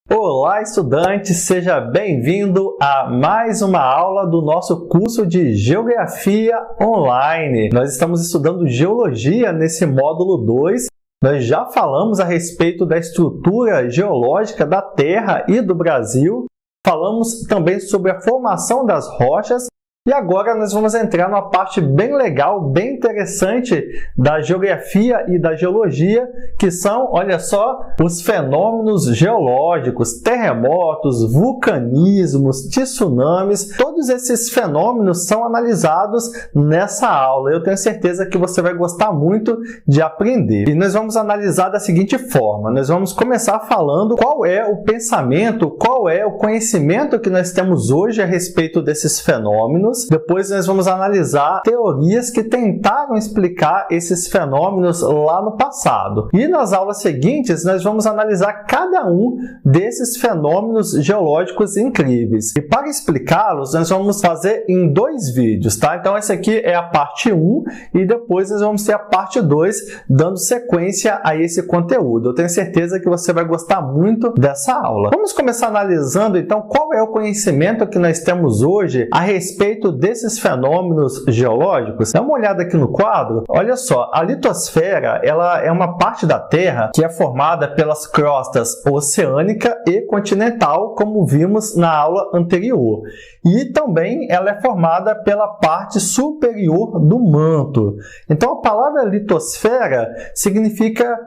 Olá, estudante! Seja bem-vindo a mais uma aula do nosso curso de Geografia Online. Nós estamos estudando Geologia nesse módulo 2. Nós já falamos a respeito da estrutura geológica da Terra e do Brasil. Falamos também sobre a formação das rochas. E agora nós vamos entrar numa parte bem legal, bem interessante da geografia e da geologia, que são, olha só, os fenômenos geológicos, terremotos, vulcanismos, tsunamis. Todos esses fenômenos são analisados nessa aula. Eu tenho certeza que você vai gostar muito de aprender. E nós vamos analisar da seguinte forma. Nós vamos começar falando qual é o pensamento, qual é o conhecimento que nós temos hoje a respeito desses fenômenos. Depois nós vamos analisar teorias que tentaram explicar esses fenômenos lá no passado. E nas aulas seguintes nós vamos analisar cada um desses fenômenos geológicos incríveis. E para explicá-los nós vamos fazer em 2 vídeos, tá? Então essa aqui é a parte 1 e depois nós vamos ter a parte 2 dando sequência a esse conteúdo. Eu tenho certeza que você vai gostar muito dessa aula. Vamos começar analisando então qual é o conhecimento que nós temos hoje a respeito desses fenômenos geológicos. Dá uma olhada aqui no quadro. Olha só, a litosfera ela é uma parte da Terra que é formada pelas crostas oceânica e continental, como vimos na aula anterior. E também ela é formada pela parte superior do manto. Então a palavra litosfera significa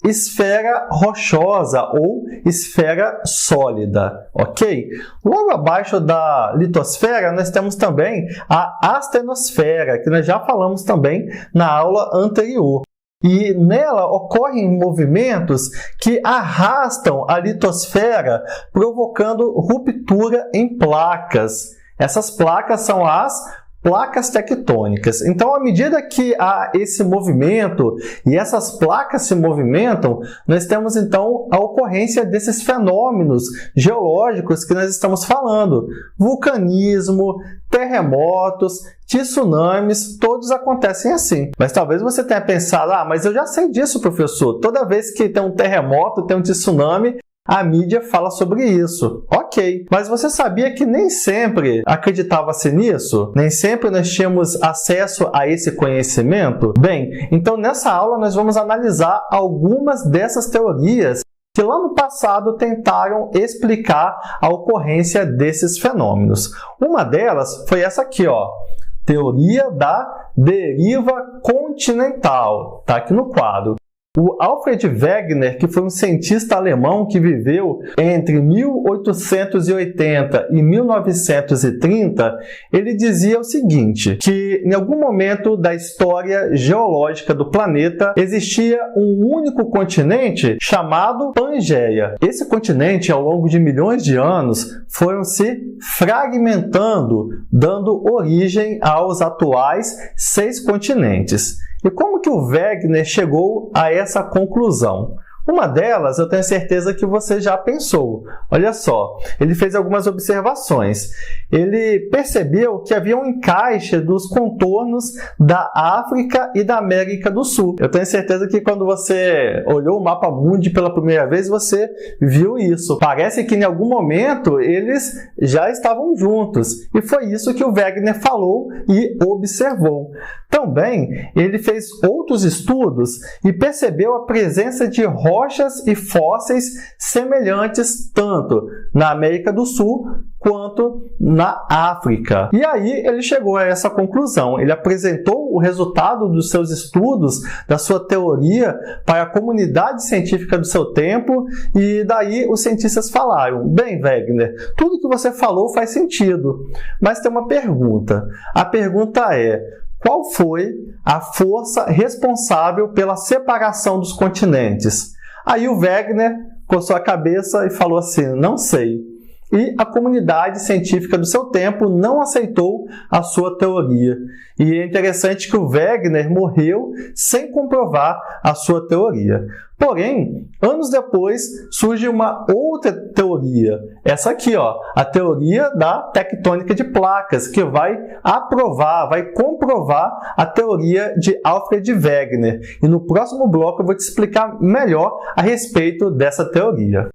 esfera rochosa ou esfera sólida, ok? Logo abaixo da litosfera nós temos também a astenosfera, que nós já falamos também na aula anterior. E nela ocorrem movimentos que arrastam a litosfera, provocando ruptura em placas. Essas placas são as placas tectônicas. Então, à medida que há esse movimento e essas placas se movimentam, nós temos então a ocorrência desses fenômenos geológicos que nós estamos falando. Vulcanismo, terremotos, tsunamis, todos acontecem assim. Mas talvez você tenha pensado, mas eu já sei disso, professor. Toda vez que tem um terremoto, tem um tsunami, a mídia fala sobre isso. Ok, mas você sabia que nem sempre acreditava-se nisso? Nem sempre nós tínhamos acesso a esse conhecimento? Bem, então nessa aula nós vamos analisar algumas dessas teorias que lá no passado tentaram explicar a ocorrência desses fenômenos. Uma delas foi essa aqui, ó. Teoria da deriva continental. Está aqui no quadro. O Alfred Wegener, que foi um cientista alemão que viveu entre 1880 e 1930, ele dizia o seguinte, que em algum momento da história geológica do planeta existia um único continente chamado Pangeia. Esse continente, ao longo de milhões de anos, foram se fragmentando, dando origem aos atuais 6 continentes. E como que o Wegener chegou a essa conclusão? Uma delas, eu tenho certeza que você já pensou. Olha só, ele fez algumas observações. Ele percebeu que havia um encaixe dos contornos da África e da América do Sul. Eu tenho certeza que quando você olhou o mapa mundi pela primeira vez, você viu isso. Parece que em algum momento eles já estavam juntos. E foi isso que o Wegener falou e observou. Também, ele fez outros estudos e percebeu a presença de rochas e fósseis semelhantes tanto na América do Sul quanto na África. E aí ele chegou a essa conclusão. Ele apresentou o resultado dos seus estudos, da sua teoria, para a comunidade científica do seu tempo e daí os cientistas falaram, bem, Wegener, tudo que você falou faz sentido, mas tem uma pergunta. A pergunta é, qual foi a força responsável pela separação dos continentes? Aí o Wegener coçou a cabeça e falou assim, não sei. E a comunidade científica do seu tempo não aceitou a sua teoria. E é interessante que o Wegener morreu sem comprovar a sua teoria. Porém, anos depois, surge uma outra teoria. Essa aqui, ó, a teoria da tectônica de placas, que vai aprovar, vai comprovar a teoria de Alfred Wegener. E no próximo bloco eu vou te explicar melhor a respeito dessa teoria.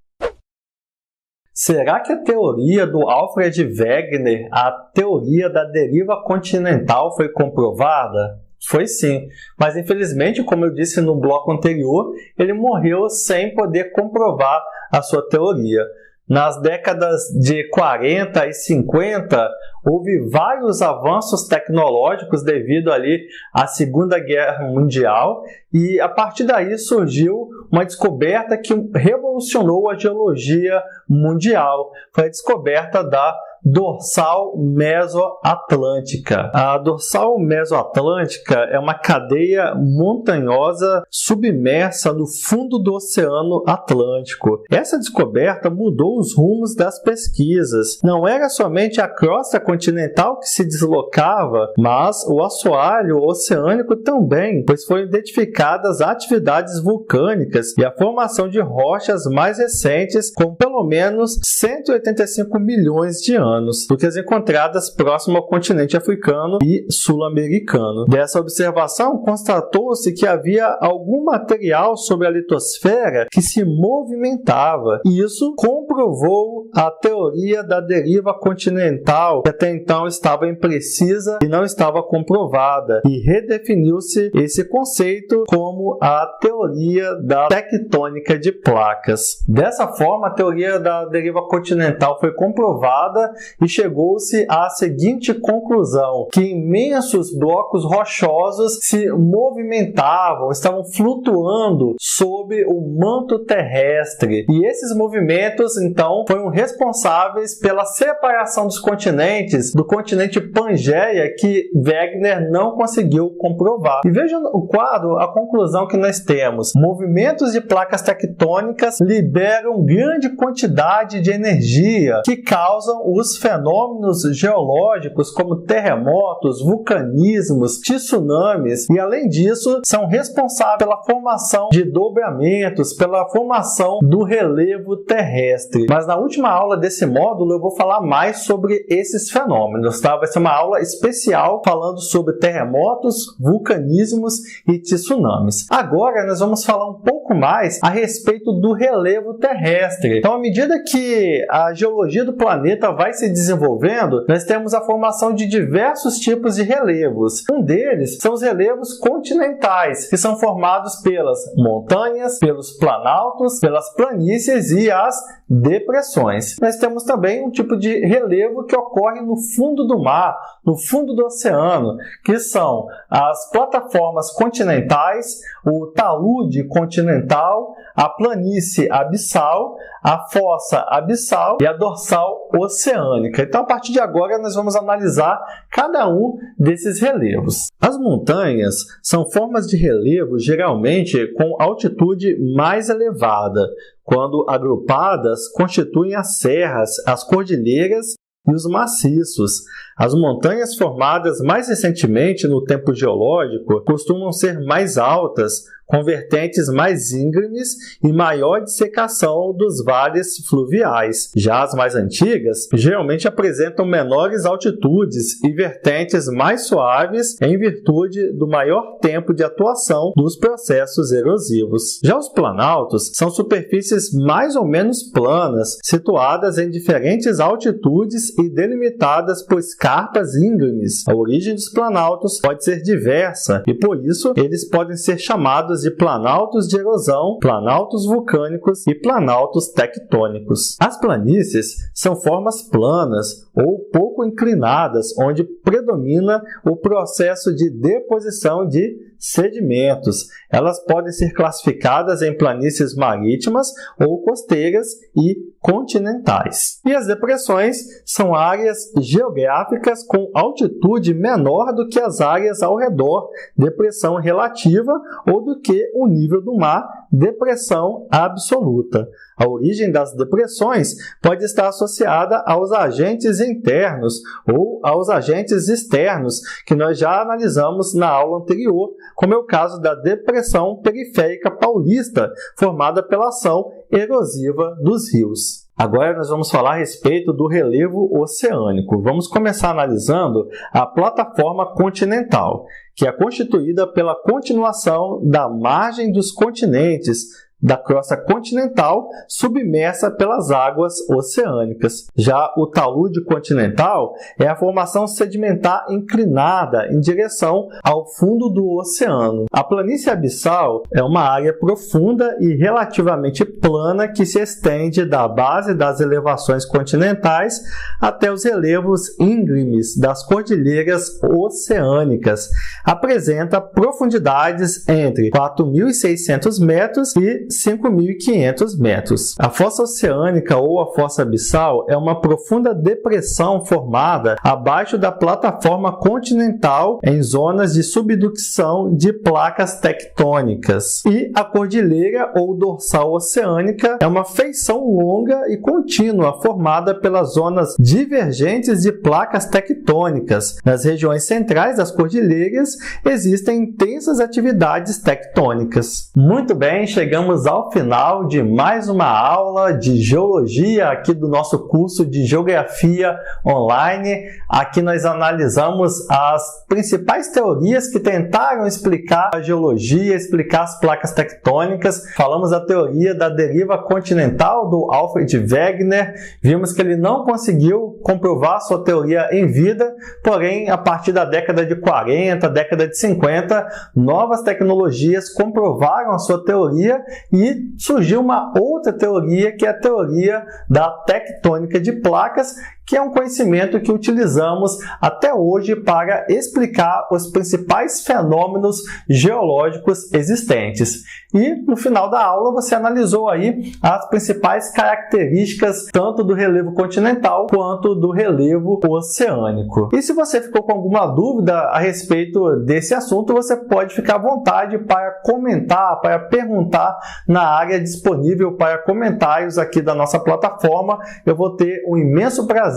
Será que a teoria do Alfred Wegener, a teoria da deriva continental, foi comprovada? Foi sim, mas infelizmente, como eu disse no bloco anterior, ele morreu sem poder comprovar a sua teoria. Nas décadas de 40 e 50, houve vários avanços tecnológicos devido ali à Segunda Guerra Mundial e a partir daí surgiu uma descoberta que revolucionou a geologia mundial. Foi a descoberta da dorsal mesoatlântica. A dorsal mesoatlântica é uma cadeia montanhosa submersa no fundo do Oceano Atlântico. Essa descoberta mudou os rumos das pesquisas. Não era somente a crosta continental que se deslocava, mas o assoalho oceânico também, pois foram identificadas atividades vulcânicas e a formação de rochas mais recentes com pelo menos 185 milhões de anos do que as encontradas próximo ao continente africano e sul-americano. Dessa observação, constatou-se que havia algum material sobre a litosfera que se movimentava, e isso comprovou a teoria da deriva continental, que até então estava imprecisa e não estava comprovada, e redefiniu-se esse conceito como a teoria da tectônica de placas. Dessa forma, a teoria da deriva continental foi comprovada e chegou-se à seguinte conclusão, que imensos blocos rochosos se movimentavam, estavam flutuando sob o manto terrestre. E esses movimentos, então, foram responsáveis pela separação dos continentes, do continente Pangeia, que Wegener não conseguiu comprovar. E veja o quadro, a conclusão que nós temos. Movimentos de placas tectônicas liberam grande quantidade de energia que causam os fenômenos geológicos como terremotos, vulcanismos, tsunamis e, além disso, são responsáveis pela formação de dobramentos, pela formação do relevo terrestre. Mas na última aula desse módulo eu vou falar mais sobre esses fenômenos, tá? Vai ser uma aula especial falando sobre terremotos, vulcanismos e tsunamis. Agora nós vamos falar um pouco mais a respeito do relevo terrestre. Então, à medida que a geologia do planeta vai se desenvolvendo, nós temos a formação de diversos tipos de relevos. Um deles são os relevos continentais, que são formados pelas montanhas, pelos planaltos, pelas planícies e as depressões. Nós temos também um tipo de relevo que ocorre no fundo do mar, no fundo do oceano, que são as plataformas continentais, o talude continental, a planície abissal, a fossa abissal e a dorsal oceânica. Então, a partir de agora, nós vamos analisar cada um desses relevos. As montanhas são formas de relevo geralmente com altitude mais elevada. Quando agrupadas, constituem as serras, as cordilheiras e os maciços. As montanhas formadas mais recentemente no tempo geológico costumam ser mais altas, com vertentes mais íngremes e maior dissecação dos vales fluviais. Já as mais antigas geralmente apresentam menores altitudes e vertentes mais suaves em virtude do maior tempo de atuação dos processos erosivos. Já os planaltos são superfícies mais ou menos planas, situadas em diferentes altitudes e delimitadas por escarpas íngremes. A origem dos planaltos pode ser diversa e, por isso, eles podem ser chamados de planaltos de erosão, planaltos vulcânicos e planaltos tectônicos. As planícies são formas planas ou pouco inclinadas, onde predomina o processo de deposição de sedimentos. Elas podem ser classificadas em planícies marítimas ou costeiras e continentais. E as depressões são áreas geográficas com altitude menor do que as áreas ao redor, depressão relativa, ou do que o nível do mar, depressão absoluta. A origem das depressões pode estar associada aos agentes internos ou aos agentes externos, que nós já analisamos na aula anterior, como é o caso da depressão periférica paulista, formada pela ação erosiva dos rios. Agora nós vamos falar a respeito do relevo oceânico. Vamos começar analisando a plataforma continental, que é constituída pela continuação da margem dos continentes da crosta continental submersa pelas águas oceânicas. Já o talude continental é a formação sedimentar inclinada em direção ao fundo do oceano. A planície abissal é uma área profunda e relativamente plana que se estende da base das elevações continentais até os relevos íngremes das cordilheiras oceânicas. Apresenta profundidades entre 4.600 metros e 5.500 metros. A fossa oceânica ou a fossa abissal é uma profunda depressão formada abaixo da plataforma continental em zonas de subducção de placas tectônicas. E a cordilheira ou dorsal oceânica é uma feição longa e contínua formada pelas zonas divergentes de placas tectônicas. Nas regiões centrais das cordilheiras existem intensas atividades tectônicas. Muito bem, chegamos ao final de mais uma aula de geologia aqui do nosso curso de Geografia Online. Aqui nós analisamos as principais teorias que tentaram explicar a geologia, explicar as placas tectônicas. Falamos da teoria da deriva continental do Alfred Wegener. Vimos que ele não conseguiu comprovar sua teoria em vida, porém, a partir da década de 40, década de 50, novas tecnologias comprovaram a sua teoria e surgiu uma outra teoria, que é a teoria da tectônica de placas, que é um conhecimento que utilizamos até hoje para explicar os principais fenômenos geológicos existentes. E no final da aula você analisou aí as principais características tanto do relevo continental quanto do relevo oceânico. E se você ficou com alguma dúvida a respeito desse assunto, você pode ficar à vontade para comentar, para perguntar na área disponível para comentários aqui da nossa plataforma. Eu vou ter um imenso prazer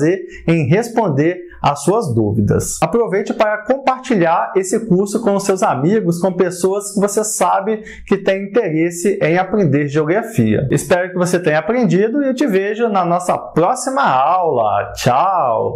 em responder às suas dúvidas. Aproveite para compartilhar esse curso com os seus amigos, com pessoas que você sabe que têm interesse em aprender geografia. Espero que você tenha aprendido e eu te vejo na nossa próxima aula. Tchau!